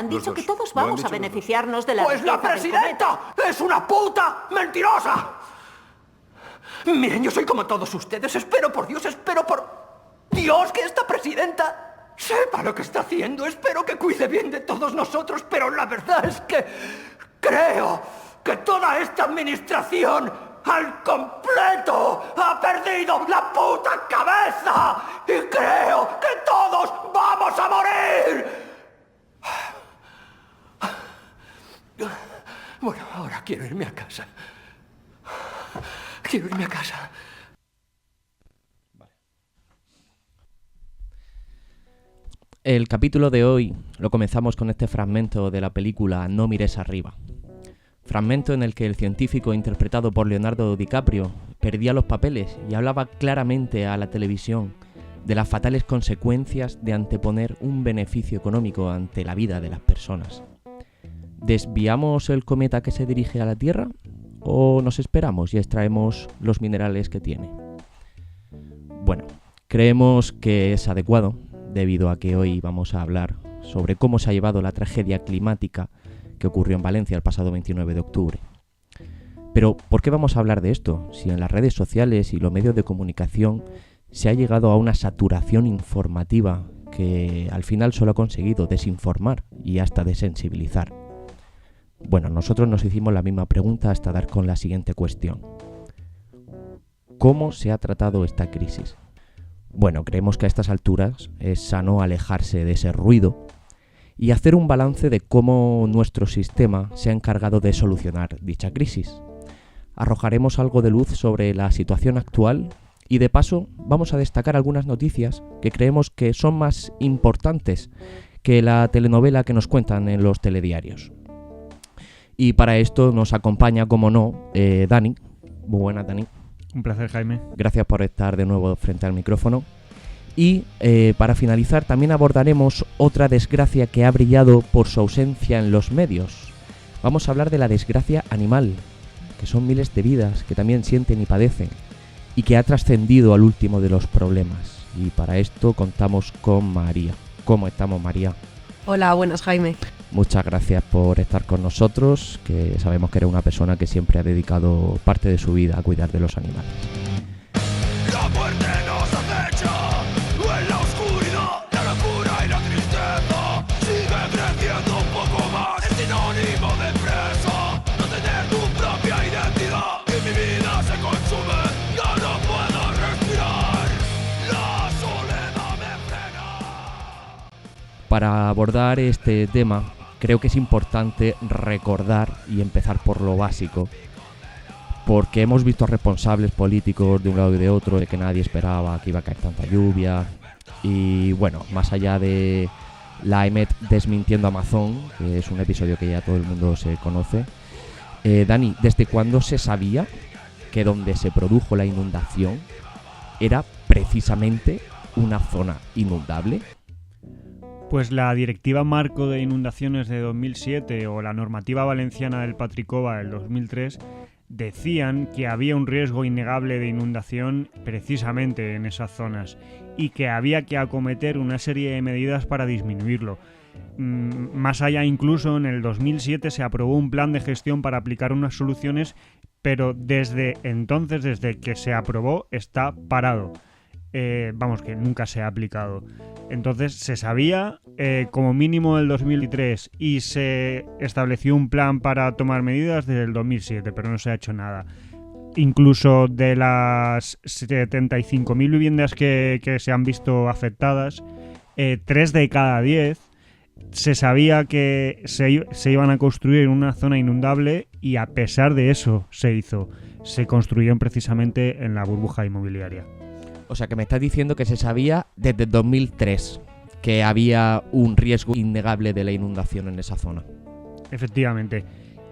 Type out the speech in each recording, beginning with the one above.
Han dicho que todos vamos a beneficiarnos de la ¡Pues la riqueza del presidenta es una puta mentirosa! Miren, yo soy como todos ustedes. Espero por Dios que esta presidenta sepa lo que está haciendo. Espero que cuide bien de todos nosotros, pero la verdad es que creo que toda esta administración al completo ha perdido la puta cabeza. Y creo que todos vamos a morir. Bueno, ahora quiero irme a casa. Quiero irme a casa. El capítulo de hoy lo comenzamos con este fragmento de la película No mires arriba. Fragmento en el que el científico interpretado por Leonardo DiCaprio perdía los papeles y hablaba claramente a la televisión de las fatales consecuencias de anteponer un beneficio económico ante la vida de las personas. ¿Desviamos el cometa que se dirige a la Tierra o nos esperamos y extraemos los minerales que tiene? Bueno, creemos que es adecuado, debido a que hoy vamos a hablar sobre cómo se ha llevado la tragedia climática que ocurrió en Valencia el pasado 29 de octubre. Pero, ¿por qué vamos a hablar de esto? Si en las redes sociales y los medios de comunicación se ha llegado a una saturación informativa que al final solo ha conseguido desinformar y hasta desensibilizar. Bueno, nosotros nos hicimos la misma pregunta hasta dar con la siguiente cuestión. ¿Cómo se ha tratado esta crisis? Bueno, creemos que a estas alturas es sano alejarse de ese ruido y hacer un balance de cómo nuestro sistema se ha encargado de solucionar dicha crisis. Arrojaremos algo de luz sobre la situación actual y de paso vamos a destacar algunas noticias que creemos que son más importantes que la telenovela que nos cuentan en los telediarios. Y para esto nos acompaña, como no, Dani. Muy buenas, Dani. Un placer, Jaime. Gracias por estar de nuevo frente al micrófono. Y para finalizar también abordaremos otra desgracia que ha brillado por su ausencia en los medios. Vamos a hablar de la desgracia animal, que son miles de vidas que también sienten y padecen, y que ha trascendido al último de los problemas. Y para esto contamos con María. ¿Cómo estamos, María? Hola, buenas, Jaime. Muchas gracias por estar con nosotros, que sabemos que eres una persona que siempre ha dedicado parte de su vida a cuidar de los animales. La muerte nos acecha en la oscuridad, la locura y la tristeza. Sigue creciendo un poco más, es sinónimo de empresa. No tener tu propia identidad y mi vida se consume, ya no puedo respirar. La soledad me frena. Para abordar este tema, creo que es importante recordar y empezar por lo básico, porque hemos visto responsables políticos de un lado y de otro de que nadie esperaba que iba a caer tanta lluvia. Y bueno, más allá de la EMET desmintiendo a Amazon, que es un episodio que ya todo el mundo se conoce, Dani, ¿desde cuándo se sabía que donde se produjo la inundación era precisamente una zona inundable? Pues la Directiva Marco de Inundaciones de 2007 o la Normativa Valenciana del Patricova del 2003 decían que había un riesgo innegable de inundación precisamente en esas zonas y que había que acometer una serie de medidas para disminuirlo. Más allá, incluso en el 2007 se aprobó un plan de gestión para aplicar unas soluciones, pero desde entonces, desde que se aprobó, está parado. Vamos, que nunca se ha aplicado. Entonces se sabía como mínimo del 2003 y se estableció un plan para tomar medidas desde el 2007, pero no se ha hecho nada. Incluso de las 75.000 viviendas que se han visto afectadas, 3 de cada 10 se sabía que se iban a construir en una zona inundable y a pesar de eso se construyeron precisamente en la burbuja inmobiliaria. O sea, que me estás diciendo que se sabía desde 2003 que había un riesgo innegable de la inundación en esa zona. Efectivamente.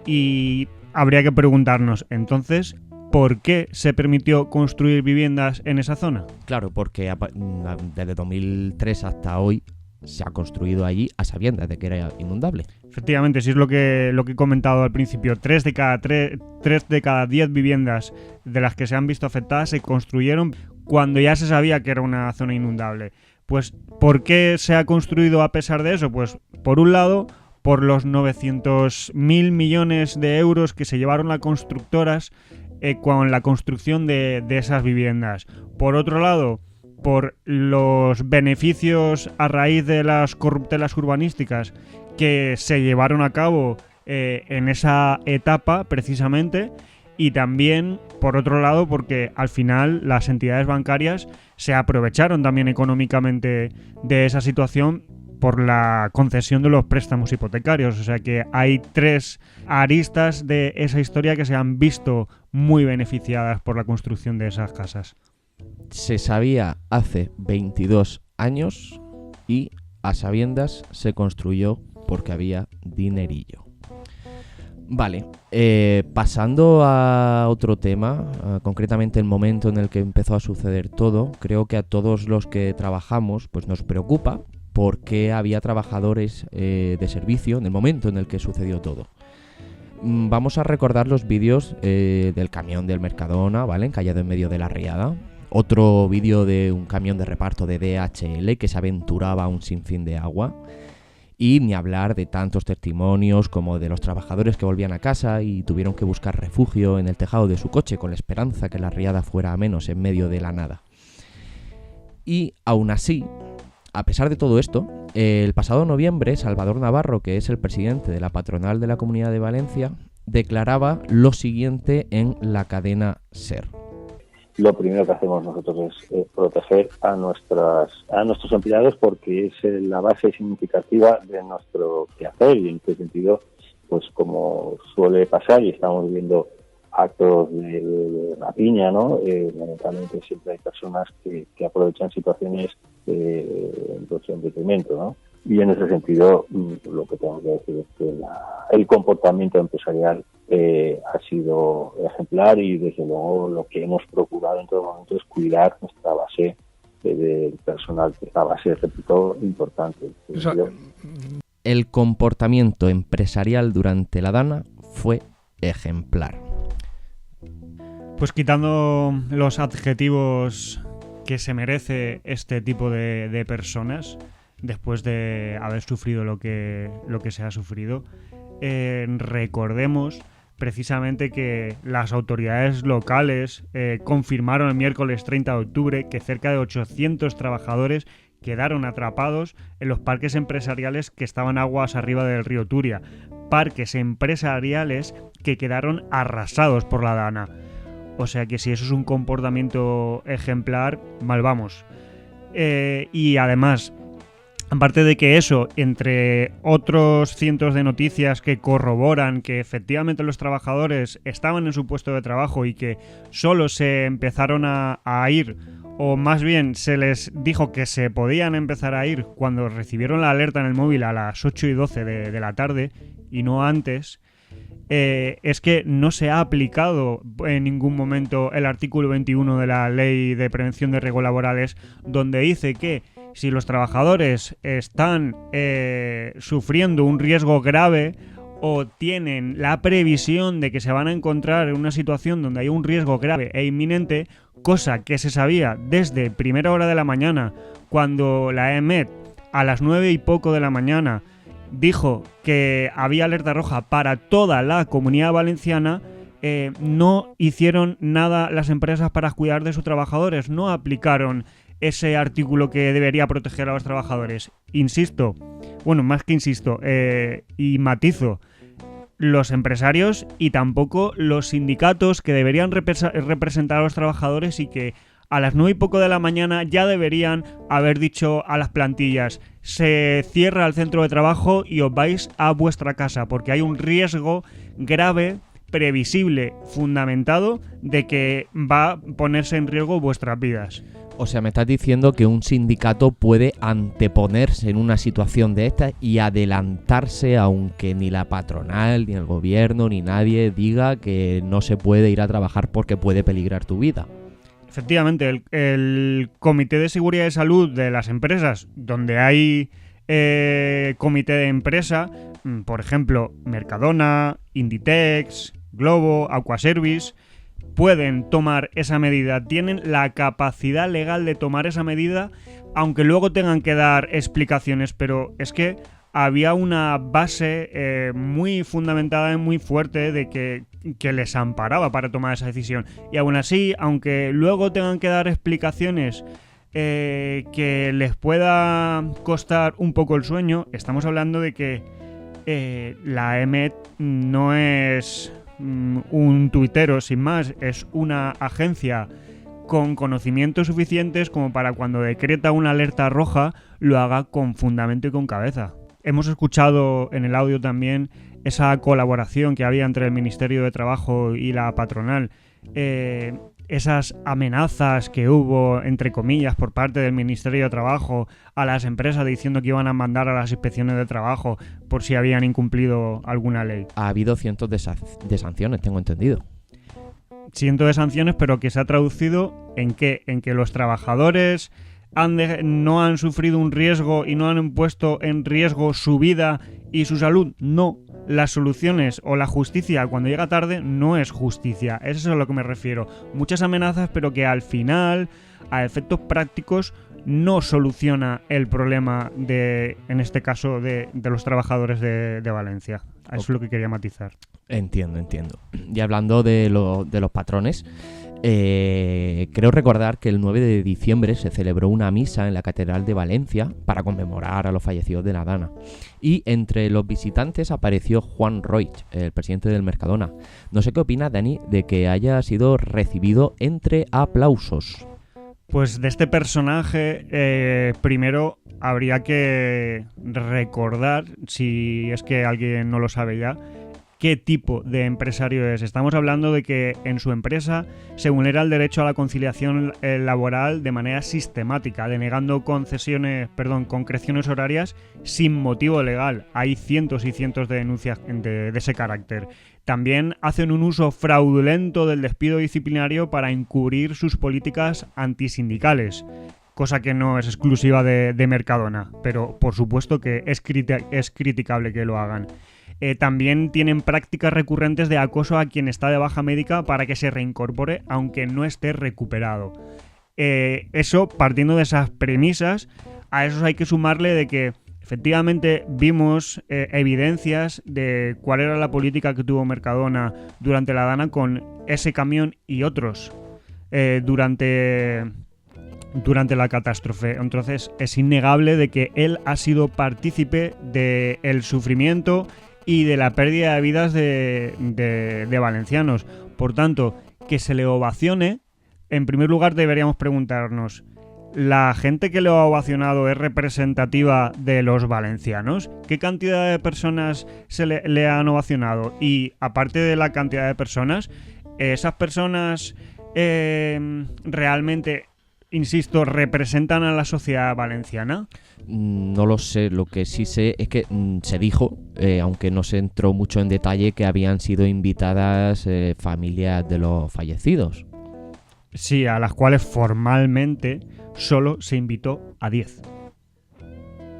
Y habría que preguntarnos, entonces, ¿por qué se permitió construir viviendas en esa zona? Claro, porque desde 2003 hasta hoy se ha construido allí a sabiendas de que era inundable. Efectivamente, sí es lo que he comentado al principio. 3 de cada 10 viviendas de las que se han visto afectadas se construyeron cuando ya se sabía que era una zona inundable. Pues, ¿por qué se ha construido a pesar de eso? Pues, por un lado, por los 900.000 millones de euros que se llevaron las constructoras con la construcción de esas viviendas. Por otro lado, por los beneficios a raíz de las corruptelas urbanísticas que se llevaron a cabo en esa etapa precisamente, y también, por otro lado, porque al final las entidades bancarias se aprovecharon también económicamente de esa situación por la concesión de los préstamos hipotecarios. O sea que hay 3 aristas de esa historia que se han visto muy beneficiadas por la construcción de esas casas. Se sabía hace 22 años y a sabiendas se construyó porque había dinerillo. Vale, pasando a otro tema, concretamente el momento en el que empezó a suceder todo, creo que a todos los que trabajamos pues nos preocupa porque había trabajadores de servicio en el momento en el que sucedió todo. Vamos a recordar los vídeos del camión del Mercadona, ¿vale? Encallado en medio de la riada. Otro vídeo de un camión de reparto de DHL que se aventuraba a un sinfín de agua. Y ni hablar de tantos testimonios como de los trabajadores que volvían a casa y tuvieron que buscar refugio en el tejado de su coche con la esperanza que la riada fuera a menos en medio de la nada. Y aún así, a pesar de todo esto, el pasado noviembre, Salvador Navarro, que es el presidente de la patronal de la Comunidad de Valencia, declaraba lo siguiente en la cadena SER. Lo primero que hacemos nosotros es proteger a nuestros empleados porque es la base significativa de nuestro quehacer, y en este sentido, pues como suele pasar y estamos viendo actos de rapiña, ¿no? Lamentablemente siempre hay personas que aprovechan situaciones en detrimento, ¿no? Y en ese sentido, lo que tengo que decir es que el comportamiento empresarial ha sido ejemplar, y desde luego lo que hemos procurado en todo momento es cuidar nuestra base del personal, que es la base, repito, importante. El comportamiento empresarial durante la Dana fue ejemplar. Pues quitando los adjetivos que se merece este tipo de personas, después de haber sufrido lo que se ha sufrido, recordemos precisamente que las autoridades locales confirmaron el miércoles 30 de octubre que cerca de 800 trabajadores quedaron atrapados en los parques empresariales que estaban aguas arriba del río Turia. Parques empresariales que quedaron arrasados por la Dana. O sea que si eso es un comportamiento ejemplar, mal vamos. Y además, aparte de que eso, entre otros cientos de noticias que corroboran que efectivamente los trabajadores estaban en su puesto de trabajo y que solo se empezaron a ir, o más bien se les dijo que se podían empezar a ir cuando recibieron la alerta en el móvil a las 8:12 de la tarde y no antes, es que no se ha aplicado en ningún momento el artículo 21 de la Ley de Prevención de Riesgos Laborales, donde dice que si los trabajadores están sufriendo un riesgo grave o tienen la previsión de que se van a encontrar en una situación donde hay un riesgo grave e inminente, cosa que se sabía desde primera hora de la mañana, cuando la EMET a las 9 y poco de la mañana dijo que había alerta roja para toda la Comunidad Valenciana, no hicieron nada las empresas para cuidar de sus trabajadores, no aplicaron ese artículo que debería proteger a los trabajadores. Insisto, bueno, más que insisto, y matizo, los empresarios y tampoco los sindicatos que deberían representar a los trabajadores y que a las 9 y poco de la mañana ya deberían haber dicho a las plantillas: se cierra el centro de trabajo y os vais a vuestra casa porque hay un riesgo grave, previsible, fundamentado de que va a ponerse en riesgo vuestras vidas. O sea, me estás diciendo que un sindicato puede anteponerse en una situación de esta y adelantarse, aunque ni la patronal, ni el gobierno, ni nadie diga que no se puede ir a trabajar porque puede peligrar tu vida. Efectivamente, el Comité de Seguridad y Salud de las empresas, donde hay comité de empresa, por ejemplo, Mercadona, Inditex, Globo, Aquaservice, pueden tomar esa medida, tienen la capacidad legal de tomar esa medida, aunque luego tengan que dar explicaciones, pero es que había una base muy fundamentada y muy fuerte de que les amparaba para tomar esa decisión. Y aún así, aunque luego tengan que dar explicaciones que les pueda costar un poco el sueño, estamos hablando de que la EMET no es un tuitero sin más, es una agencia con conocimientos suficientes como para cuando decreta una alerta roja lo haga con fundamento y con cabeza. Hemos escuchado en el audio también esa colaboración que había entre el Ministerio de Trabajo y la patronal, esas amenazas que hubo, entre comillas, por parte del Ministerio de Trabajo a las empresas diciendo que iban a mandar a las inspecciones de trabajo por si habían incumplido alguna ley. Ha habido cientos de sanciones, tengo entendido. Cientos de sanciones, pero que se ha traducido ¿en qué? En que los trabajadores no han sufrido un riesgo y no han puesto en riesgo su vida y su salud. No, las soluciones o la justicia cuando llega tarde no es justicia. Eso es a lo que me refiero. Muchas amenazas, pero que al final, a efectos prácticos, no soluciona el problema en este caso, de los trabajadores de Valencia. Eso es lo que quería matizar. Entiendo. Y hablando de los patrones, creo recordar que el 9 de diciembre se celebró una misa en la Catedral de Valencia para conmemorar a los fallecidos de la Dana. Y entre los visitantes apareció Juan Roig, el presidente del Mercadona. No sé qué opina Dani de que haya sido recibido entre aplausos. Pues de este personaje, primero habría que recordar, si es que alguien no lo sabe ya, qué tipo de empresario es. Estamos hablando de que en su empresa se vulnera el derecho a la conciliación laboral de manera sistemática, denegando concreciones horarias sin motivo legal. Hay cientos y cientos de denuncias de ese carácter. También hacen un uso fraudulento del despido disciplinario para encubrir sus políticas antisindicales, cosa que no es exclusiva de Mercadona, pero por supuesto que es criticable que lo hagan. También tienen prácticas recurrentes de acoso a quien está de baja médica para que se reincorpore aunque no esté recuperado. Eso, partiendo de esas premisas, a eso hay que sumarle de que efectivamente vimos evidencias de cuál era la política que tuvo Mercadona durante la Dana con ese camión y otros durante la catástrofe. Entonces es innegable de que él ha sido partícipe del sufrimiento y de la pérdida de vidas de valencianos. Por tanto, que se le ovacione, en primer lugar deberíamos preguntarnos, ¿la gente que le ha ovacionado es representativa de los valencianos? ¿Qué cantidad de personas le han ovacionado? Y aparte de la cantidad de personas, ¿esas personas realmente, insisto, representan a la sociedad valenciana? No lo sé, lo que sí sé es que se dijo, aunque no se entró mucho en detalle, que habían sido invitadas familias de los fallecidos. Sí, a las cuales formalmente solo se invitó a 10.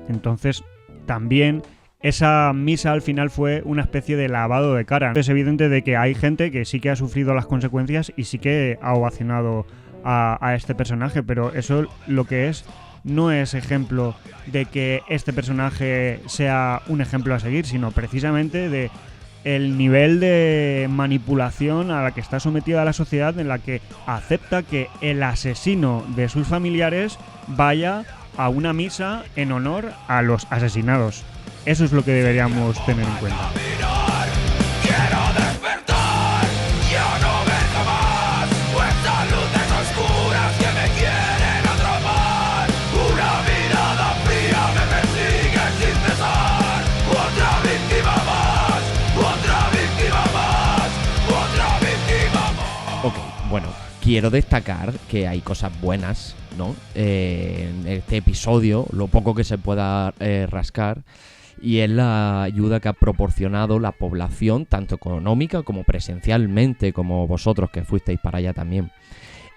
Entonces, también esa misa al final fue una especie de lavado de cara. Es evidente de que hay gente que sí que ha sufrido las consecuencias y sí que ha ovacionado a este personaje, pero eso lo que es no es ejemplo de que este personaje sea un ejemplo a seguir, sino precisamente de el nivel de manipulación a la que está sometida la sociedad, en la que acepta que el asesino de sus familiares vaya a una misa en honor a los asesinados. Eso es lo que deberíamos tener en cuenta. Ok, bueno, quiero destacar que hay cosas buenas, ¿no? En este episodio, lo poco que se pueda rascar, y es la ayuda que ha proporcionado la población, tanto económica como presencialmente, como vosotros que fuisteis para allá también.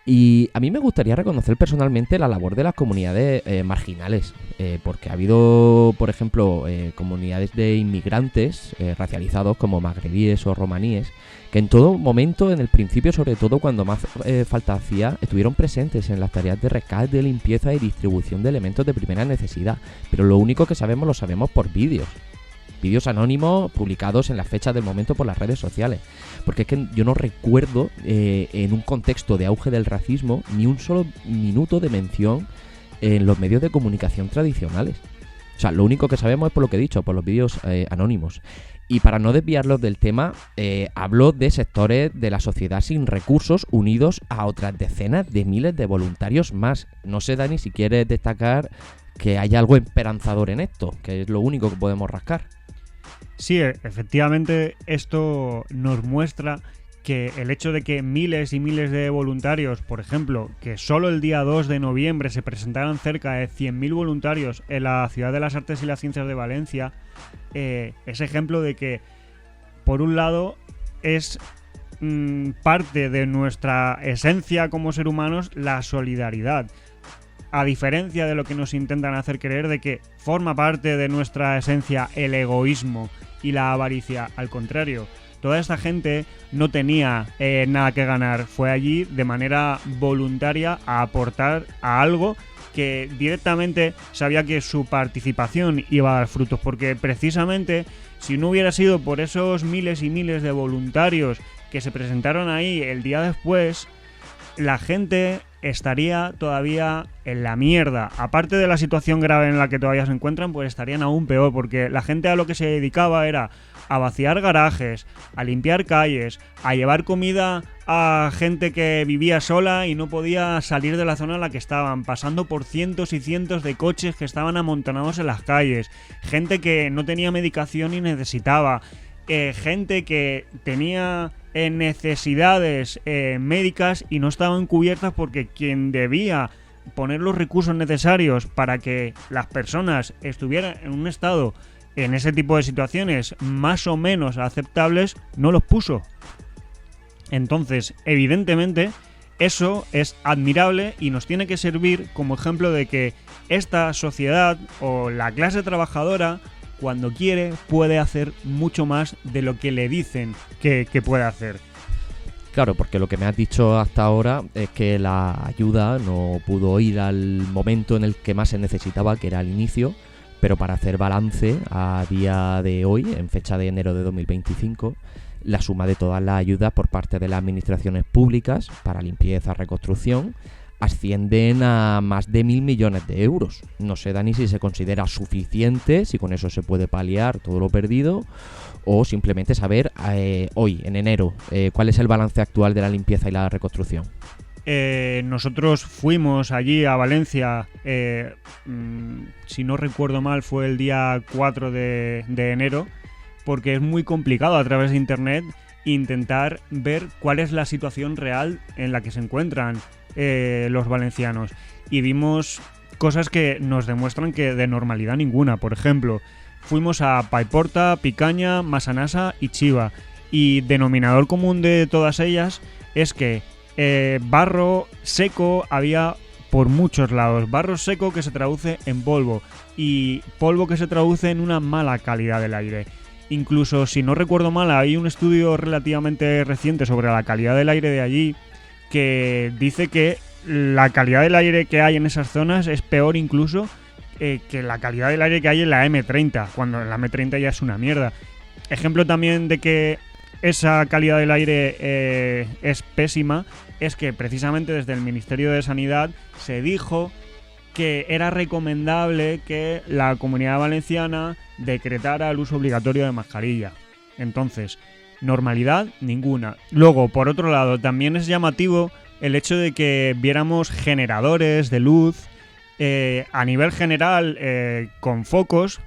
Y a mí me gustaría reconocer personalmente la labor de las comunidades marginales, porque ha habido, por ejemplo, comunidades de inmigrantes racializados como magrebíes o romaníes, que en todo momento, en el principio, sobre todo cuando más falta hacía, estuvieron presentes en las tareas de rescate, limpieza y distribución de elementos de primera necesidad. Pero lo único que sabemos lo sabemos por vídeos anónimos publicados en las fechas del momento por las redes sociales. Porque es que yo no recuerdo en un contexto de auge del racismo ni un solo minuto de mención en los medios de comunicación tradicionales. O sea, lo único que sabemos es por lo que he dicho, por los vídeos anónimos. Y para no desviarlos del tema, hablo de sectores de la sociedad sin recursos unidos a otras decenas de miles de voluntarios más. No sé, Dani, si quieres destacar que hay algo esperanzador en esto, que es lo único que podemos rascar. Sí, efectivamente esto nos muestra que el hecho de que miles y miles de voluntarios, por ejemplo, que solo el día 2 de noviembre se presentaran cerca de 100.000 voluntarios en la Ciudad de las Artes y las Ciencias de Valencia, es ejemplo de que, por un lado, es parte de nuestra esencia como ser humanos la solidaridad. A diferencia de lo que nos intentan hacer creer de que forma parte de nuestra esencia el egoísmo y la avaricia, al contrario. Toda esta gente no tenía nada que ganar, fue allí de manera voluntaria a aportar a algo que directamente sabía que su participación iba a dar frutos, porque precisamente si no hubiera sido por esos miles y miles de voluntarios que se presentaron ahí el día después, la gente estaría todavía en la mierda. Aparte de la situación grave en la que todavía se encuentran, pues estarían aún peor, porque la gente a lo que se dedicaba era a vaciar garajes, a limpiar calles, a llevar comida a gente que vivía sola y no podía salir de la zona en la que estaban, pasando por cientos y cientos de coches que estaban amontonados en las calles, gente que no tenía medicación y necesitaba, gente que tenía necesidades médicas y no estaban cubiertas porque quien debía poner los recursos necesarios para que las personas estuvieran en un estado, en ese tipo de situaciones más o menos aceptables, no los puso. Entonces, evidentemente, eso es admirable y nos tiene que servir como ejemplo de que esta sociedad o la clase trabajadora, cuando quiere, puede hacer mucho más de lo que le dicen que puede hacer. Claro, porque lo que me has dicho hasta ahora es que la ayuda no pudo ir al momento en el que más se necesitaba, que era al inicio, pero para hacer balance a día de hoy, en fecha de enero de 2025, la suma de todas las ayudas por parte de las administraciones públicas para limpieza, reconstrucción, ascienden a más de 1.000 millones de euros. No sé, Dani, si se considera suficiente, si con eso se puede paliar todo lo perdido, o simplemente saber hoy, en enero, cuál es el balance actual de la limpieza y la reconstrucción. Nosotros fuimos allí a Valencia, si no recuerdo mal fue el día 4 de enero, porque es muy complicado a través de internet intentar ver cuál es la situación real en la que se encuentran los valencianos, y vimos cosas que nos demuestran que de normalidad ninguna. Por ejemplo, fuimos a Paiporta, Picaña, Massanassa y Chiva, y denominador común de todas ellas es que barro seco había por muchos lados. Barro seco que se traduce en polvo, y polvo que se traduce en una mala calidad del aire. Incluso, si no recuerdo mal, hay un estudio relativamente reciente sobre la calidad del aire de allí que dice que la calidad del aire que hay en esas zonas es peor incluso que la calidad del aire que hay en la M30, cuando la M30 ya es una mierda. Ejemplo también de que esa calidad del aire es pésima es que precisamente desde el Ministerio de Sanidad se dijo que era recomendable que la Comunidad Valenciana decretara el uso obligatorio de mascarilla. Entonces, normalidad ninguna. Luego, por otro lado, también es llamativo el hecho de que viéramos generadores de luz a nivel general con focos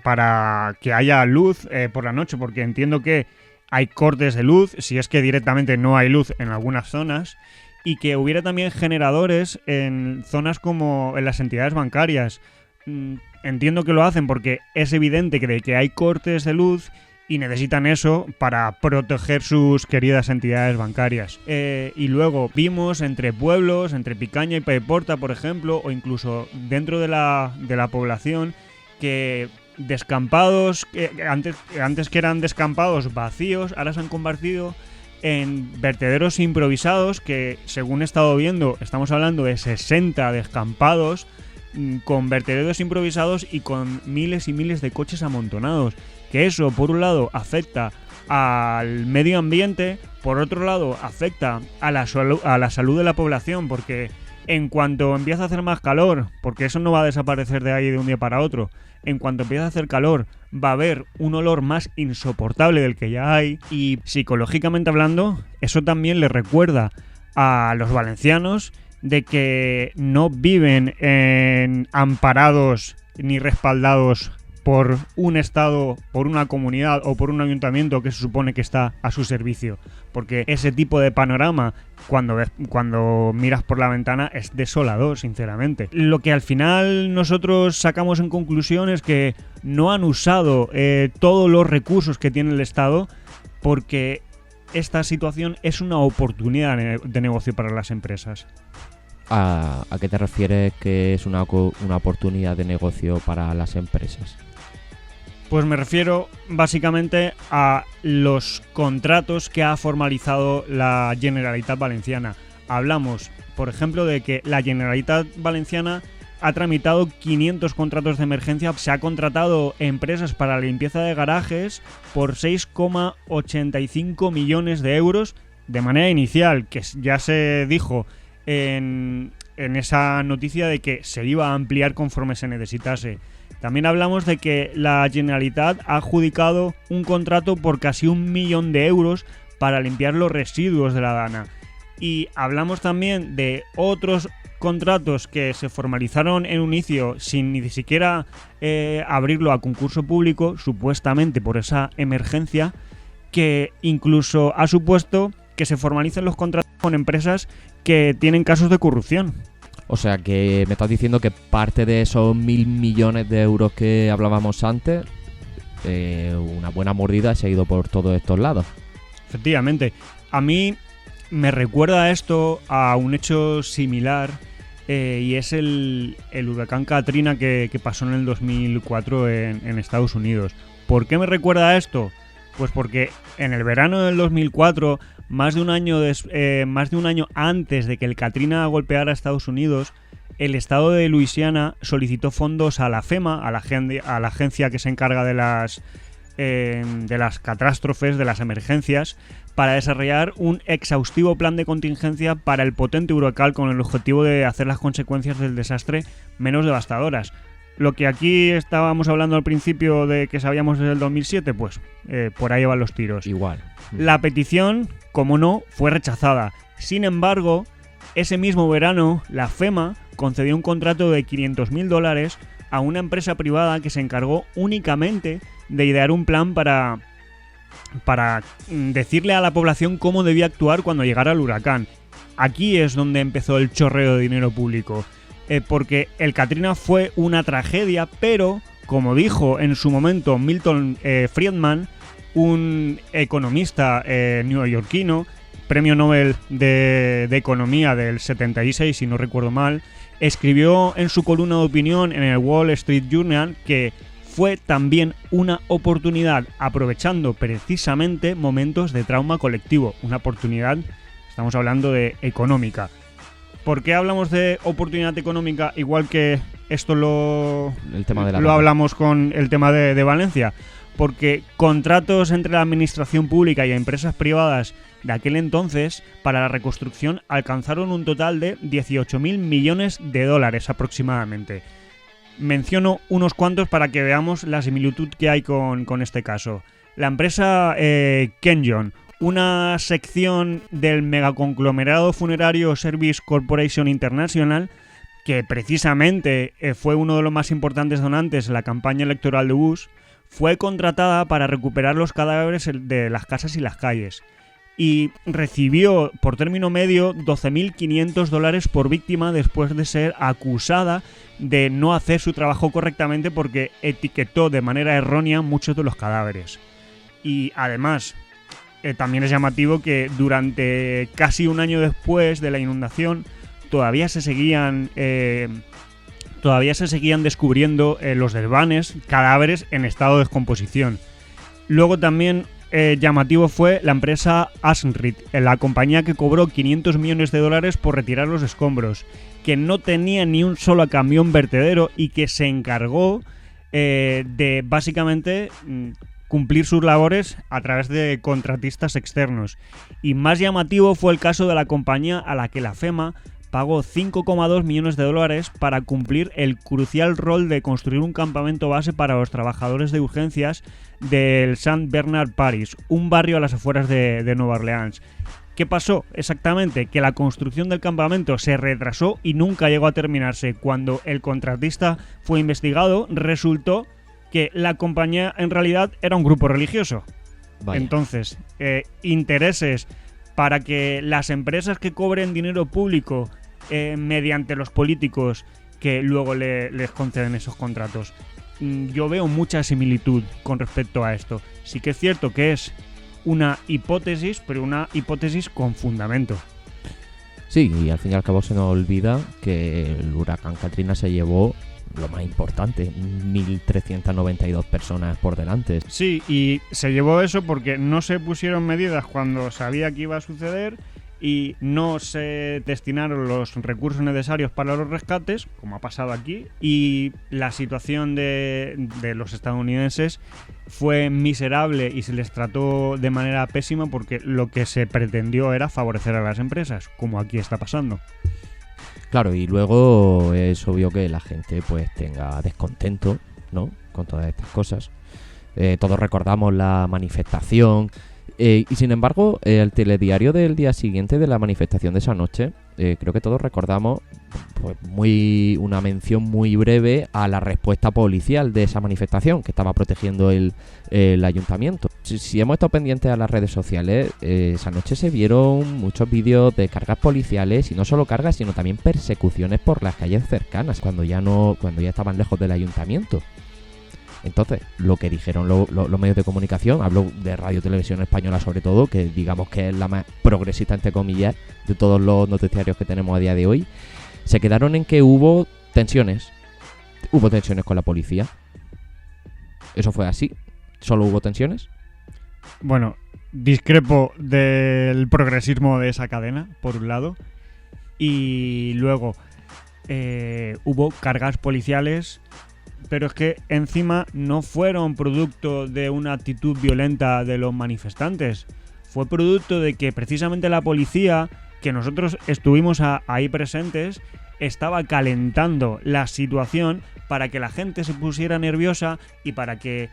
para que haya luz por la noche, porque entiendo que hay cortes de luz, si es que directamente no hay luz en algunas zonas, y que hubiera también generadores en zonas como en las entidades bancarias. Entiendo que lo hacen porque es evidente que hay cortes de luz y necesitan eso para proteger sus queridas entidades bancarias. Y luego vimos entre pueblos, entre Picaña y Paiporta, por ejemplo, o incluso dentro de la población, que descampados, antes que eran descampados vacíos, ahora se han convertido en vertederos improvisados que, según he estado viendo, estamos hablando de 60 descampados con vertederos improvisados y con miles y miles de coches amontonados. Que eso, por un lado, afecta al medio ambiente, por otro lado, afecta a la salud de la población, porque en cuanto empieza a hacer más calor, porque eso no va a desaparecer de ahí de un día para otro, en cuanto empieza a hacer calor va a haber un olor más insoportable del que ya hay, y psicológicamente hablando, eso también le recuerda a los valencianos de que no viven amparados ni respaldados por un Estado, por una comunidad o por un ayuntamiento que se supone que está a su servicio. Porque ese tipo de panorama, cuando miras por la ventana, es desolador, sinceramente. Lo que al final nosotros sacamos en conclusión es que no han usado todos los recursos que tiene el Estado, porque esta situación es una oportunidad de negocio para las empresas. ¿A qué te refieres que es una oportunidad de negocio para las empresas? Pues me refiero básicamente a los contratos que ha formalizado la Generalitat Valenciana. Hablamos, por ejemplo, de que la Generalitat Valenciana ha tramitado 500 contratos de emergencia. Se ha contratado empresas para la limpieza de garajes por 6,85 millones de euros de manera inicial, que ya se dijo en esa noticia de que se iba a ampliar conforme se necesitase. También hablamos de que la Generalitat ha adjudicado un contrato por casi 1 millón de euros para limpiar los residuos de la Dana. Y hablamos también de otros contratos que se formalizaron en un inicio sin ni siquiera abrirlo a concurso público, supuestamente por esa emergencia, que incluso ha supuesto que se formalicen los contratos con empresas que tienen casos de corrupción. O sea que me estás diciendo que parte de esos 1.000 millones de euros que hablábamos antes, una buena mordida se ha ido por todos estos lados. Efectivamente. A mí me recuerda esto a un hecho similar, y es el huracán Katrina que pasó en el 2004 en Estados Unidos. ¿Por qué me recuerda esto? Pues porque en el verano del 2004, más de un año antes de que el Katrina golpeara a Estados Unidos, el estado de Luisiana solicitó fondos a la FEMA, a la agencia que se encarga de las catástrofes, de las emergencias, para desarrollar un exhaustivo plan de contingencia para el potente huracán, con el objetivo de hacer las consecuencias del desastre menos devastadoras. Lo que aquí estábamos hablando al principio de que sabíamos desde el 2007, pues por ahí van los tiros. Igual. La petición, como no, fue rechazada. Sin embargo, ese mismo verano, la FEMA concedió un contrato de $500.000 a una empresa privada que se encargó únicamente de idear un plan para decirle a la población cómo debía actuar cuando llegara el huracán. Aquí es donde empezó el chorreo de dinero público. Porque el Katrina fue una tragedia, pero, como dijo en su momento Milton Friedman, un economista neoyorquino, premio Nobel de Economía del 76, si no recuerdo mal, escribió en su columna de opinión en el Wall Street Journal que fue también una oportunidad, aprovechando precisamente momentos de trauma colectivo. Una oportunidad, estamos hablando de económica. ¿Por qué hablamos de oportunidad económica igual que esto lo hablamos con el tema de Valencia? Porque contratos entre la administración pública y empresas privadas de aquel entonces para la reconstrucción alcanzaron un total de $18.000 millones aproximadamente. Menciono unos cuantos para que veamos la similitud que hay con este caso. La empresa Kenyon, una sección del megaconglomerado funerario Service Corporation International, que precisamente fue uno de los más importantes donantes en la campaña electoral de Bush, fue contratada para recuperar los cadáveres de las casas y las calles, y recibió por término medio $12.500 por víctima después de ser acusada de no hacer su trabajo correctamente porque etiquetó de manera errónea muchos de los cadáveres. Y además, también es llamativo que durante casi un año después de la inundación todavía se seguían descubriendo los desvanes, cadáveres en estado de descomposición. Luego también llamativo fue la empresa Asnrit, la compañía que cobró $500 millones por retirar los escombros, que no tenía ni un solo camión vertedero y que se encargó de básicamente cumplir sus labores a través de contratistas externos. Y más llamativo fue el caso de la compañía a la que la FEMA pagó $5,2 millones para cumplir el crucial rol de construir un campamento base para los trabajadores de urgencias del St. Bernard Parish, un barrio a las afueras de Nueva Orleans. ¿Qué pasó exactamente? Que la construcción del campamento se retrasó y nunca llegó a terminarse. Cuando el contratista fue investigado, resultó que la compañía en realidad era un grupo religioso. Vaya. Entonces, intereses para que las empresas que cobren dinero público mediante los políticos que luego les conceden esos contratos. Yo veo mucha similitud con respecto a esto. Sí que es cierto que es una hipótesis, pero una hipótesis con fundamento. Sí, y al fin y al cabo se nos olvida que el huracán Katrina se llevó lo más importante, 1.392 personas por delante. Sí, y se llevó eso porque no se pusieron medidas cuando sabía que iba a suceder y no se destinaron los recursos necesarios para los rescates, como ha pasado aquí, y la situación de los estadounidenses fue miserable y se les trató de manera pésima porque lo que se pretendió era favorecer a las empresas, como aquí está pasando. Claro, y luego es obvio que la gente pues tenga descontento, ¿no?, con todas estas cosas. Todos recordamos la manifestación. Y sin embargo, el telediario del día siguiente de la manifestación de esa noche, creo que todos recordamos pues, una mención muy breve a la respuesta policial de esa manifestación que estaba protegiendo el ayuntamiento. Si hemos estado pendientes a las redes sociales, esa noche se vieron muchos vídeos de cargas policiales, y no solo cargas, sino también persecuciones por las calles cercanas, cuando ya estaban lejos del ayuntamiento. Entonces, lo que dijeron los medios de comunicación, hablo de Radio Televisión Española sobre todo, que digamos que es la más progresista, entre comillas, de todos los noticiarios que tenemos a día de hoy, se quedaron en que hubo tensiones. Hubo tensiones con la policía. ¿Eso fue así? ¿Solo hubo tensiones? Bueno, discrepo del progresismo de esa cadena, por un lado, y luego hubo cargas policiales. Pero es que encima no fueron producto de una actitud violenta de los manifestantes. Fue producto de que precisamente la policía, que nosotros estuvimos ahí presentes, estaba calentando la situación para que la gente se pusiera nerviosa y para que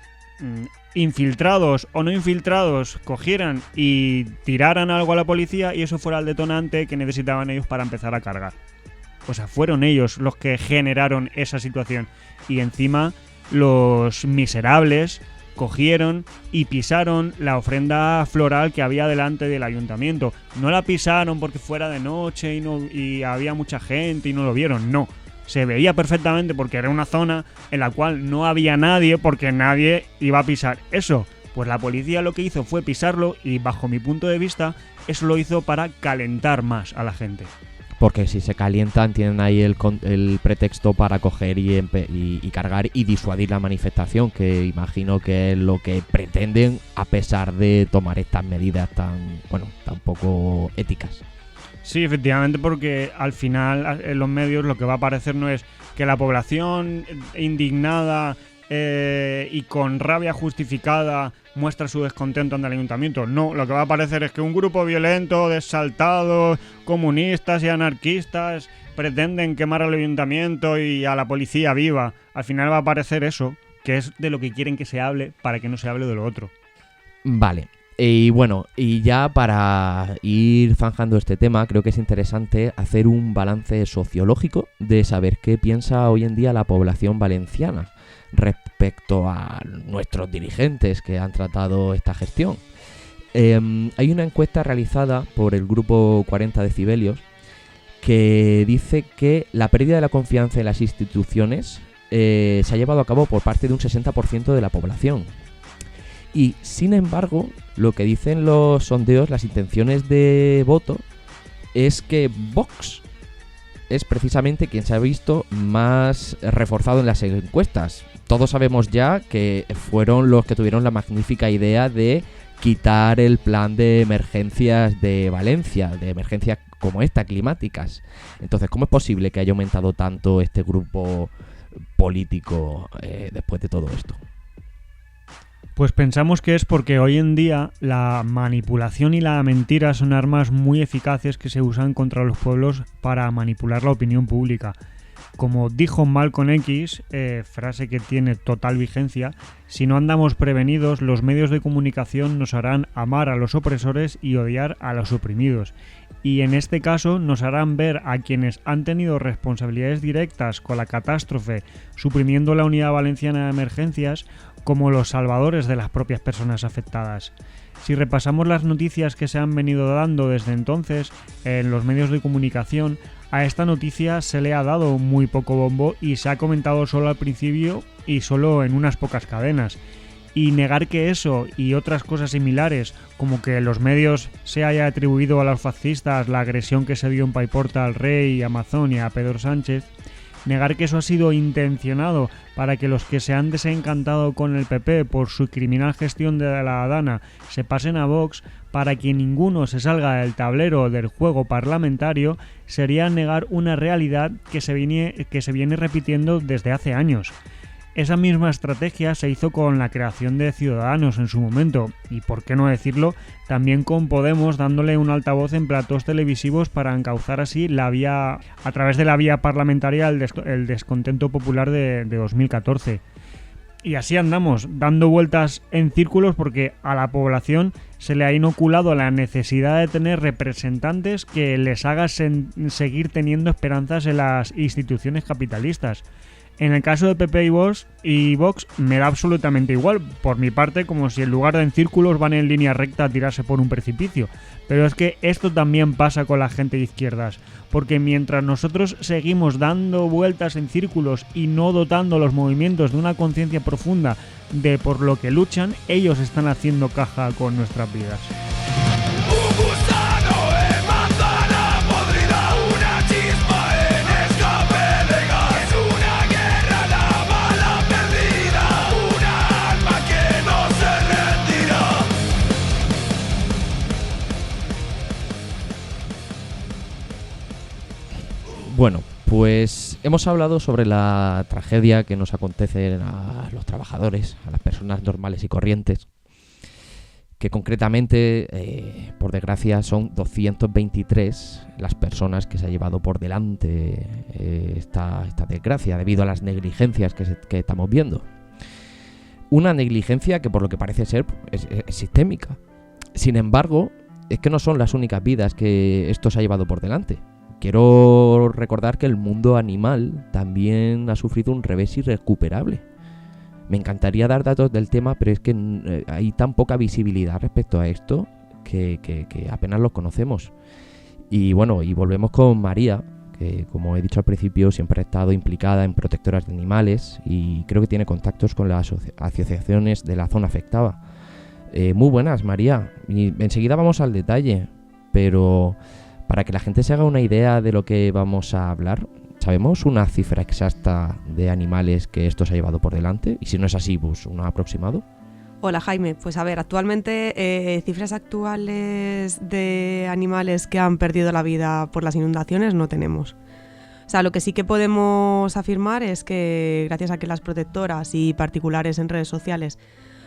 infiltrados o no infiltrados cogieran y tiraran algo a la policía y eso fuera el detonante que necesitaban ellos para empezar a cargar. O sea, fueron ellos los que generaron esa situación. Y encima los miserables cogieron y pisaron la ofrenda floral que había delante del ayuntamiento. No la pisaron porque fuera de noche y había mucha gente y no lo vieron, no. Se veía perfectamente porque era una zona en la cual no había nadie, porque nadie iba a pisar eso. Pues la policía lo que hizo fue pisarlo y, bajo mi punto de vista, eso lo hizo para calentar más a la gente. Porque si se calientan tienen ahí el pretexto para coger y cargar y disuadir la manifestación, que imagino que es lo que pretenden, a pesar de tomar estas medidas tan poco éticas. Sí, efectivamente, porque al final en los medios lo que va a aparecer no es que la población indignada y con rabia justificada muestra su descontento ante el ayuntamiento. No, lo que va a aparecer es que un grupo violento de exaltados, comunistas y anarquistas pretenden quemar al ayuntamiento y a la policía viva. Al final va a aparecer eso, que es de lo que quieren que se hable para que no se hable de lo otro. Vale. Y bueno, y ya para ir zanjando este tema, creo que es interesante hacer un balance sociológico de saber qué piensa hoy en día la población valenciana respecto a nuestros dirigentes que han tratado esta gestión. Hay una encuesta realizada por el grupo 40 decibelios que dice que la pérdida de la confianza en las instituciones se ha llevado a cabo por parte de un 60% de la población. Y sin embargo, lo que dicen los sondeos, las intenciones de voto, es que Vox es precisamente quien se ha visto más reforzado en las encuestas. Todos sabemos ya que fueron los que tuvieron la magnífica idea de quitar el plan de emergencias de Valencia, de emergencias como esta, climáticas. Entonces, ¿cómo es posible que haya aumentado tanto este grupo político después de todo esto? Pues pensamos que es porque hoy en día la manipulación y la mentira son armas muy eficaces que se usan contra los pueblos para manipular la opinión pública. Como dijo Malcolm X, frase que tiene total vigencia, si no andamos prevenidos, los medios de comunicación nos harán amar a los opresores y odiar a los oprimidos. Y en este caso nos harán ver a quienes han tenido responsabilidades directas con la catástrofe, suprimiendo la Unidad Valenciana de Emergencias, como los salvadores de las propias personas afectadas. Si repasamos las noticias que se han venido dando desde entonces en los medios de comunicación, a esta noticia se le ha dado muy poco bombo y se ha comentado solo al principio y solo en unas pocas cadenas. Y negar que eso y otras cosas similares, como que en los medios se haya atribuido a los fascistas la agresión que se dio en Paiporta al rey, a Mazón y a Pedro Sánchez, negar que eso ha sido intencionado para que los que se han desencantado con el PP por su criminal gestión de la Dana se pasen a Vox para que ninguno se salga del tablero del juego parlamentario, sería negar una realidad que se viene repitiendo desde hace años. Esa misma estrategia se hizo con la creación de Ciudadanos en su momento, y por qué no decirlo, también con Podemos dándole un altavoz en platós televisivos para encauzar así a través de la vía parlamentaria el descontento popular de 2014. Y así andamos, dando vueltas en círculos porque a la población se le ha inoculado la necesidad de tener representantes que les haga seguir teniendo esperanzas en las instituciones capitalistas. En el caso de PP y Vox me da absolutamente igual, por mi parte, como si en lugar de en círculos van en línea recta a tirarse por un precipicio. Pero es que esto también pasa con la gente de izquierdas, porque mientras nosotros seguimos dando vueltas en círculos y no dotando los movimientos de una conciencia profunda de por lo que luchan, ellos están haciendo caja con nuestras vidas. Bueno, pues hemos hablado sobre la tragedia que nos acontece a los trabajadores, a las personas normales y corrientes, que concretamente, por desgracia, son 223 las personas que se ha llevado por delante esta desgracia debido a las negligencias que estamos viendo. Una negligencia que por lo que parece ser es sistémica. Sin embargo, es que no son las únicas vidas que esto se ha llevado por delante. Quiero recordar que el mundo animal también ha sufrido un revés irrecuperable. Me encantaría dar datos del tema, pero es que hay tan poca visibilidad respecto a esto que apenas los conocemos. Y bueno, y volvemos con María, que como he dicho al principio siempre ha estado implicada en protectoras de animales y creo que tiene contactos con las asociaciones de la zona afectada. Muy buenas, María. Y enseguida vamos al detalle, pero para que la gente se haga una idea de lo que vamos a hablar, ¿sabemos una cifra exacta de animales que esto se ha llevado por delante? Y si no es así, pues un aproximado. Hola Jaime, pues a ver, actualmente cifras actuales de animales que han perdido la vida por las inundaciones no tenemos. O sea, lo que sí que podemos afirmar es que gracias a que las protectoras y particulares en redes sociales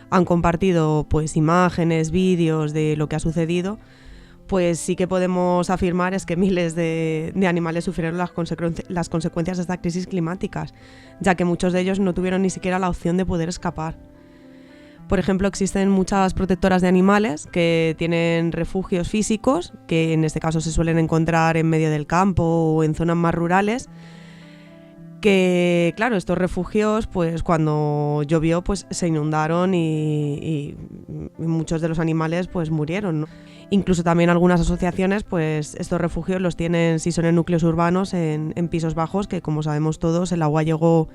han compartido pues imágenes, vídeos de lo que ha sucedido, pues sí que podemos afirmar es que miles de animales sufrieron las consecuencias de estas crisis climáticas, ya que muchos de ellos no tuvieron ni siquiera la opción de poder escapar. Por ejemplo, existen muchas protectoras de animales que tienen refugios físicos, que en este caso se suelen encontrar en medio del campo o en zonas más rurales, que claro, estos refugios pues cuando llovió pues se inundaron y muchos de los animales pues murieron, ¿no? Incluso también algunas asociaciones pues estos refugios los tienen, si son en núcleos urbanos, en pisos bajos, que como sabemos todos el agua llegó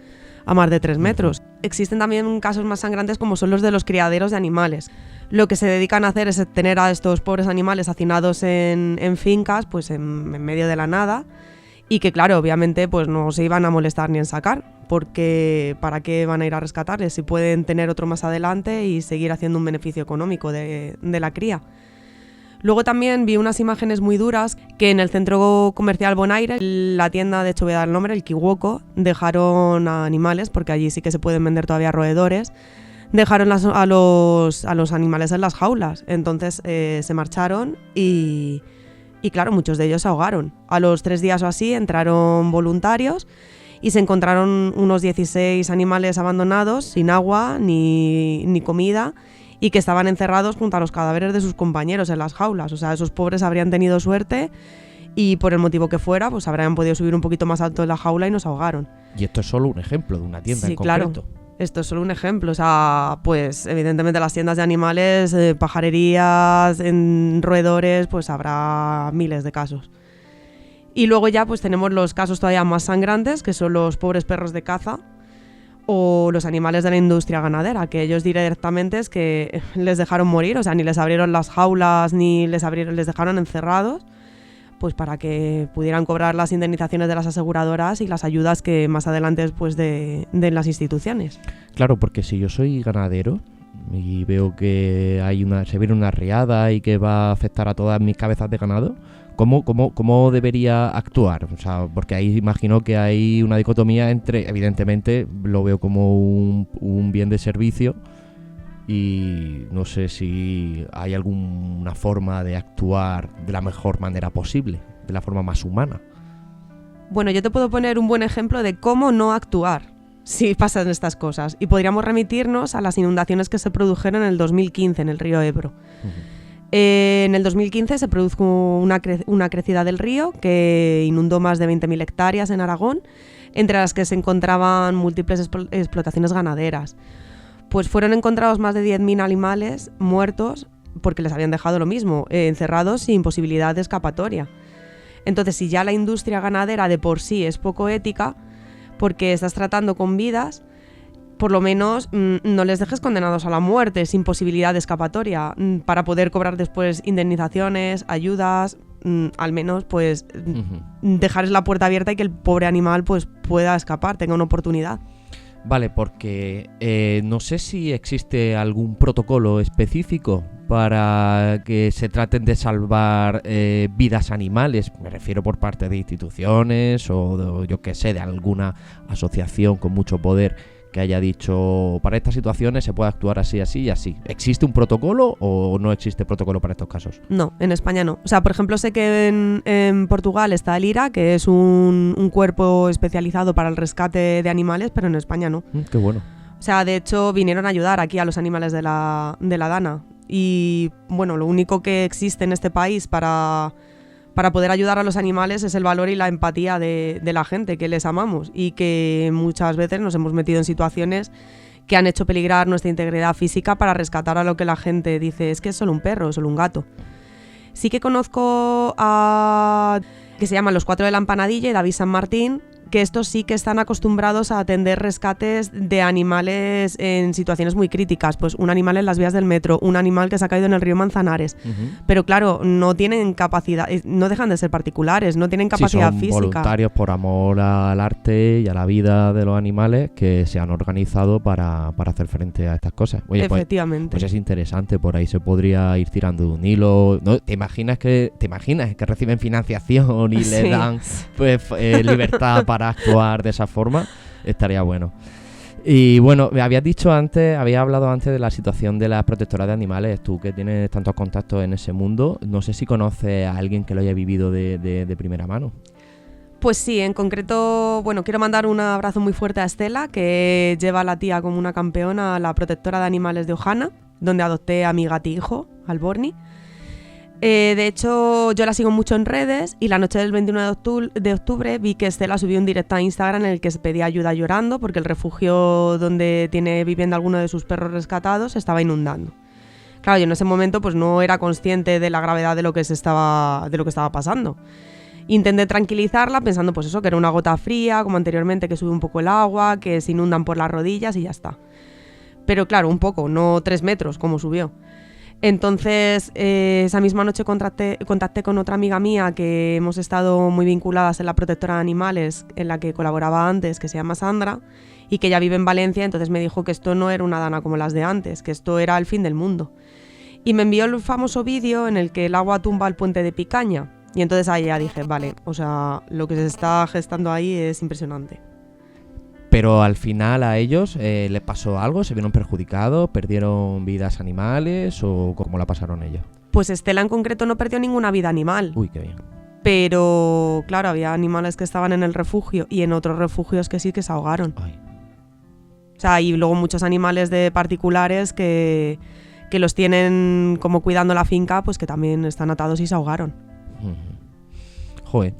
a más de 3 metros. existen también casos más sangrantes como son los de los criaderos de animales. Lo que se dedican a hacer es tener a estos pobres animales hacinados en fincas, pues en medio de la nada, y que claro, obviamente pues no se iban a molestar ni en sacar, porque ¿para qué van a ir a rescatarles si pueden tener otro más adelante y seguir haciendo un beneficio económico de la cría? Luego también vi unas imágenes muy duras que en el centro comercial Bonaire, la tienda, de hecho voy a dar el nombre, el Kiwoko, dejaron a animales, porque allí sí que se pueden vender todavía roedores, dejaron a los animales en las jaulas. Entonces se marcharon y claro, muchos de ellos se ahogaron. A los 3 días o así entraron voluntarios y se encontraron unos 16 animales abandonados, sin agua ni comida, y que estaban encerrados junto a los cadáveres de sus compañeros en las jaulas. O sea, esos pobres habrían tenido suerte y por el motivo que fuera, pues habrían podido subir un poquito más alto en la jaula y nos ahogaron. Y esto es solo un ejemplo de una tienda en concreto. Claro. Esto es solo un ejemplo, o sea, pues evidentemente las tiendas de animales, pajarerías, en roedores, pues habrá miles de casos. Y luego ya pues tenemos los casos todavía más sangrantes, que son los pobres perros de caza o los animales de la industria ganadera, que ellos directamente es que les dejaron morir, o sea, ni les abrieron las jaulas ni les dejaron encerrados, pues para que pudieran cobrar las indemnizaciones de las aseguradoras y las ayudas que más adelante después de las instituciones. Claro, porque si yo soy ganadero y veo que se viene una riada y que va a afectar a todas mis cabezas de ganado, ¿cómo debería actuar? O sea, porque ahí imagino que hay una dicotomía entre, evidentemente, lo veo como un bien de servicio, y no sé si hay alguna forma de actuar de la mejor manera posible, de la forma más humana. Bueno, yo te puedo poner un buen ejemplo de cómo no actuar si pasan estas cosas, y podríamos remitirnos a las inundaciones que se produjeron en el 2015 en el río Ebro. En el 2015 se produjo una crecida del río que inundó más de 20.000 hectáreas en Aragón, entre las que se encontraban múltiples explotaciones ganaderas. Pues fueron encontrados más de 10.000 animales muertos porque les habían dejado lo mismo, encerrados sin posibilidad de escapatoria. Entonces, si ya la industria ganadera de por sí es poco ética, porque estás tratando con vidas, por lo menos no les dejes condenados a la muerte sin posibilidad de escapatoria, para poder cobrar después indemnizaciones, ayudas, al menos pues dejarles la puerta abierta y que el pobre animal pues pueda escapar, tenga una oportunidad. Vale, porque no sé si existe algún protocolo específico para que se traten de salvar vidas animales. Me refiero por parte de instituciones o yo qué sé, de alguna asociación con mucho poder que haya dicho, para estas situaciones se puede actuar así, así y así. ¿Existe un protocolo o no existe protocolo para estos casos? No, en España no. O sea, por ejemplo, sé que en Portugal está el IRA, que es un cuerpo especializado para el rescate de animales, pero en España no. Qué bueno. O sea, de hecho, vinieron a ayudar aquí a los animales de la DANA. Y bueno, lo único que existe en este país para poder ayudar a los animales es el valor y la empatía de la gente, que les amamos y que muchas veces nos hemos metido en situaciones que han hecho peligrar nuestra integridad física para rescatar a lo que la gente dice es que es solo un perro, es solo un gato. Sí que conozco a que se llaman Los Cuatro de la Empanadilla y David San Martín, que estos sí que están acostumbrados a atender rescates de animales en situaciones muy críticas, pues un animal en las vías del metro, un animal que se ha caído en el río Manzanares, pero claro, no tienen capacidad, no dejan de ser particulares, no tienen capacidad son física. Voluntarios por amor al arte y a la vida de los animales que se han organizado para hacer frente a estas cosas. Oye, efectivamente. Pues es interesante, por ahí se podría ir tirando de un hilo, ¿no? ¿Te imaginas que reciben financiación y les dan pues libertad para actuar de esa forma? Estaría bueno. Y bueno, había hablado antes de la situación de las protectoras de animales. Tú que tienes tantos contactos en ese mundo, no sé si conoces a alguien que lo haya vivido de primera mano. Pues sí, en concreto, bueno, quiero mandar un abrazo muy fuerte a Estela, que lleva a la tía como una campeona a la protectora de animales de Ojana, donde adopté a mi gatijo, al Borni. De hecho, yo la sigo mucho en redes y la noche del 21 de octubre vi que Estela subió un directo a Instagram en el que se pedía ayuda llorando porque el refugio donde tiene vivienda alguno de sus perros rescatados se estaba inundando. Claro, yo en ese momento pues no era consciente de la gravedad de lo que estaba pasando. Intenté tranquilizarla pensando pues eso, que era una gota fría, como anteriormente, que sube un poco el agua, que se inundan por las rodillas y ya está. Pero claro, un poco, no 3 metros como subió. Entonces, esa misma noche contacté con otra amiga mía que hemos estado muy vinculadas en la protectora de animales, en la que colaboraba antes, que se llama Sandra, y que ella vive en Valencia. Entonces me dijo que esto no era una dana como las de antes, que esto era el fin del mundo. Y me envió el famoso vídeo en el que el agua tumba el puente de Picaña. Y entonces ahí ya dije, vale, o sea, lo que se está gestando ahí es impresionante. Pero al final a ellos les pasó algo, se vieron perjudicados, perdieron vidas animales o cómo la pasaron ellos. Pues Estela en concreto no perdió ninguna vida animal. Uy, qué bien. Pero claro, había animales que estaban en el refugio y en otros refugios que sí que se ahogaron. Ay. O sea, y luego muchos animales de particulares que los tienen como cuidando la finca, pues que también están atados y se ahogaron. Joder.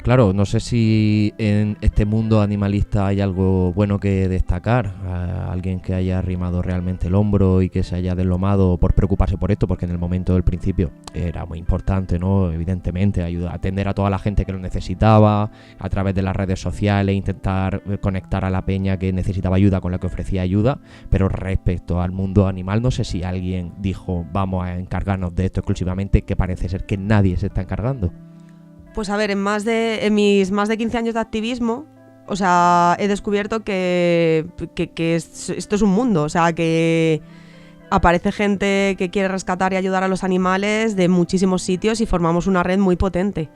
Claro, no sé si en este mundo animalista hay algo bueno que destacar. Alguien que haya arrimado realmente el hombro y que se haya deslomado por preocuparse por esto, porque en el momento del principio era muy importante, ¿no? Evidentemente, atender a toda la gente que lo necesitaba, a través de las redes sociales, intentar conectar a la peña que necesitaba ayuda con la que ofrecía ayuda. Pero respecto al mundo animal, no sé si alguien dijo, vamos a encargarnos de esto exclusivamente, que parece ser que nadie se está encargando. Pues a ver, en mis más de 15 años de activismo, o sea, he descubierto que esto es un mundo, o sea, que aparece gente que quiere rescatar y ayudar a los animales de muchísimos sitios y formamos una red muy potente.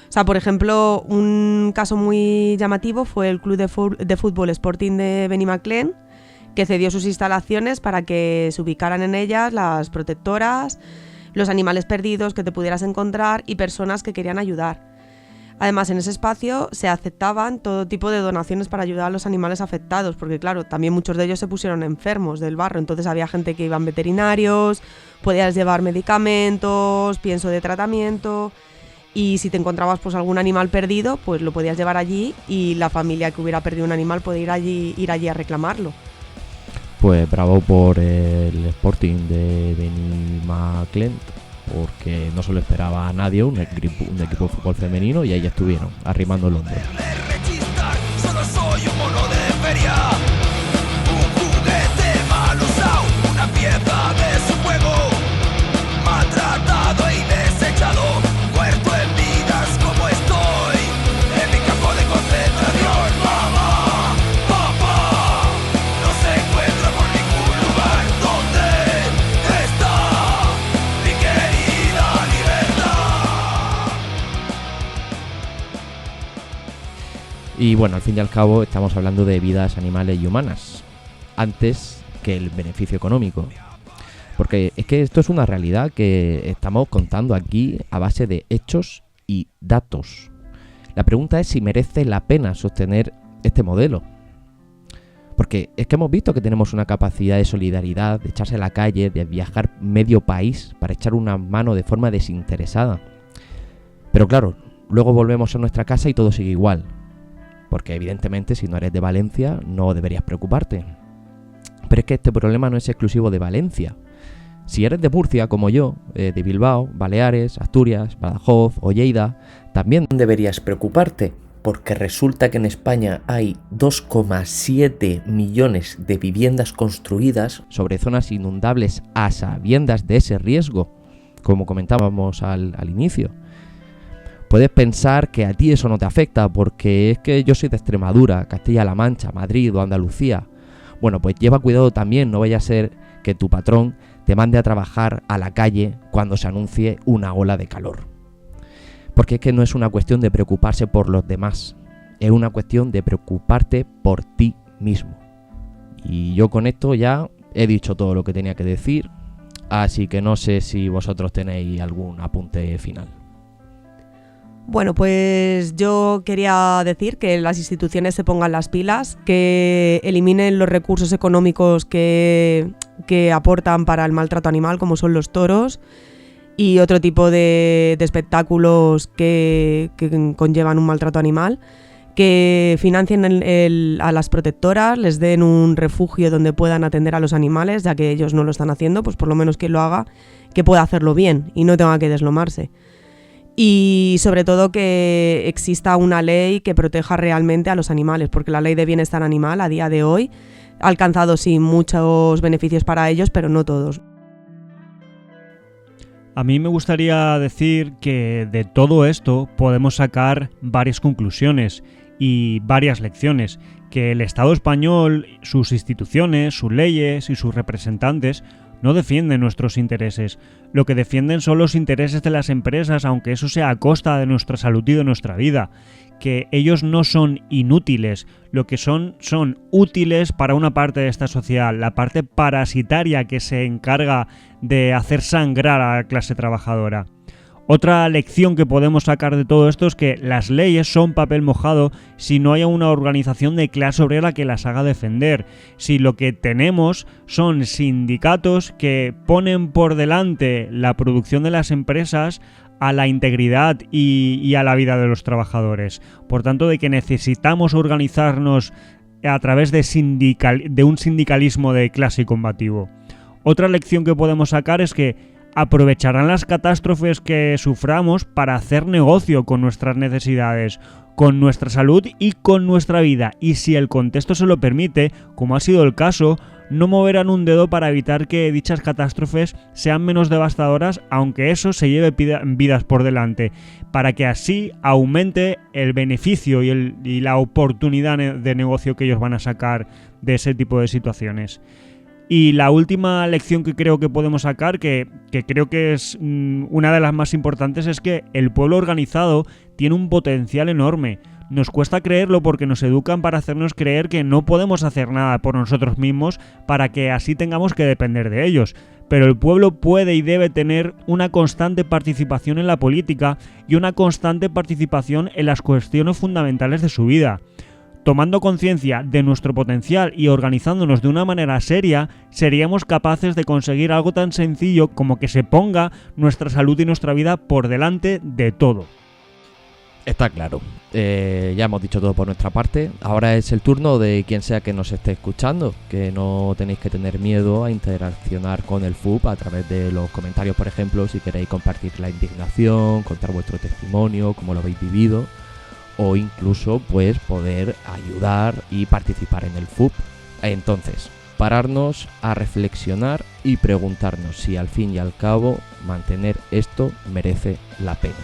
O sea, por ejemplo, un caso muy llamativo fue el club de fútbol Sporting de Benimaclet, que cedió sus instalaciones para que se ubicaran en ellas las protectoras, los animales perdidos que te pudieras encontrar y personas que querían ayudar. Además, en ese espacio se aceptaban todo tipo de donaciones para ayudar a los animales afectados, porque claro, también muchos de ellos se pusieron enfermos del barro, entonces había gente que iban veterinarios, podías llevar medicamentos, pienso de tratamiento, y si te encontrabas pues algún animal perdido, pues lo podías llevar allí y la familia que hubiera perdido un animal podía ir allí a reclamarlo. Pues bravo por el Sporting de Benimaclet, porque no se lo esperaba a nadie, un equipo de fútbol femenino, y ahí estuvieron, arrimando el hombro. Solo soy un mono de feria, un juguete mal usado, una pieza de su juego, maltratado y desechado, muerto en vidas como estoy, en mi campo de concentración. Mamá, papá, no se encuentra por ningún lugar. ¿Dónde está mi querida libertad? Y bueno, al fin y al cabo estamos hablando de vidas animales y humanas, antes que el beneficio económico. Porque es que esto es una realidad que estamos contando aquí a base de hechos y datos. La pregunta es si merece la pena sostener este modelo. Porque es que hemos visto que tenemos una capacidad de solidaridad, de echarse a la calle, de viajar medio país para echar una mano de forma desinteresada. Pero claro, luego volvemos a nuestra casa y todo sigue igual. Porque evidentemente si no eres de Valencia no deberías preocuparte. Pero es que este problema no es exclusivo de Valencia. Si eres de Murcia, como yo, de Bilbao, Baleares, Asturias, Badajoz o Lleida, también deberías preocuparte, porque resulta que en España hay 2,7 millones de viviendas construidas sobre zonas inundables a sabiendas de ese riesgo, como comentábamos al inicio. Puedes pensar que a ti eso no te afecta, porque es que yo soy de Extremadura, Castilla-La Mancha, Madrid o Andalucía. Bueno, pues lleva cuidado también, no vaya a ser que tu patrón te mande a trabajar a la calle cuando se anuncie una ola de calor. Porque es que no es una cuestión de preocuparse por los demás, es una cuestión de preocuparte por ti mismo. Y yo con esto ya he dicho todo lo que tenía que decir, así que no sé si vosotros tenéis algún apunte final. Bueno, pues yo quería decir que las instituciones se pongan las pilas, que eliminen los recursos económicos que aportan para el maltrato animal, como son los toros y otro tipo de espectáculos que conllevan un maltrato animal, que financien a las protectoras, les den un refugio donde puedan atender a los animales, ya que ellos no lo están haciendo, pues por lo menos quien lo haga, que pueda hacerlo bien y no tenga que deslomarse. y sobre todo que exista una ley que proteja realmente a los animales, porque la ley de bienestar animal a día de hoy ha alcanzado sí muchos beneficios para ellos, pero no todos. A mí me gustaría decir que de todo esto podemos sacar varias conclusiones y varias lecciones, que el Estado español, sus instituciones, sus leyes y sus representantes no defienden nuestros intereses. Lo que defienden son los intereses de las empresas, aunque eso sea a costa de nuestra salud y de nuestra vida. Que ellos no son inútiles, lo que son útiles para una parte de esta sociedad, la parte parasitaria que se encarga de hacer sangrar a la clase trabajadora. Otra lección que podemos sacar de todo esto es que las leyes son papel mojado si no hay una organización de clase obrera que las haga defender. Si lo que tenemos son sindicatos que ponen por delante la producción de las empresas a la integridad y a la vida de los trabajadores. Por tanto, de que necesitamos organizarnos a través de un sindicalismo de clase y combativo. Otra lección que podemos sacar es que aprovecharán las catástrofes que suframos para hacer negocio con nuestras necesidades, con nuestra salud y con nuestra vida. Y si el contexto se lo permite, como ha sido el caso, no moverán un dedo para evitar que dichas catástrofes sean menos devastadoras, aunque eso se lleve vidas por delante, para que así aumente el beneficio y la oportunidad de negocio que ellos van a sacar de ese tipo de situaciones. Y la última lección que creo que podemos sacar, que creo que es una de las más importantes, es que el pueblo organizado tiene un potencial enorme. Nos cuesta creerlo porque nos educan para hacernos creer que no podemos hacer nada por nosotros mismos para que así tengamos que depender de ellos. Pero el pueblo puede y debe tener una constante participación en la política y una constante participación en las cuestiones fundamentales de su vida. Tomando conciencia de nuestro potencial y organizándonos de una manera seria, seríamos capaces de conseguir algo tan sencillo como que se ponga nuestra salud y nuestra vida por delante de todo. Está claro. Ya hemos dicho todo por nuestra parte. Ahora es el turno de quien sea que nos esté escuchando, que no tenéis que tener miedo a interaccionar con el FUP a través de los comentarios, por ejemplo, si queréis compartir la indignación, contar vuestro testimonio, cómo lo habéis vivido, o incluso pues poder ayudar y participar en el FUP. Entonces, pararnos a reflexionar y preguntarnos si al fin y al cabo mantener esto merece la pena.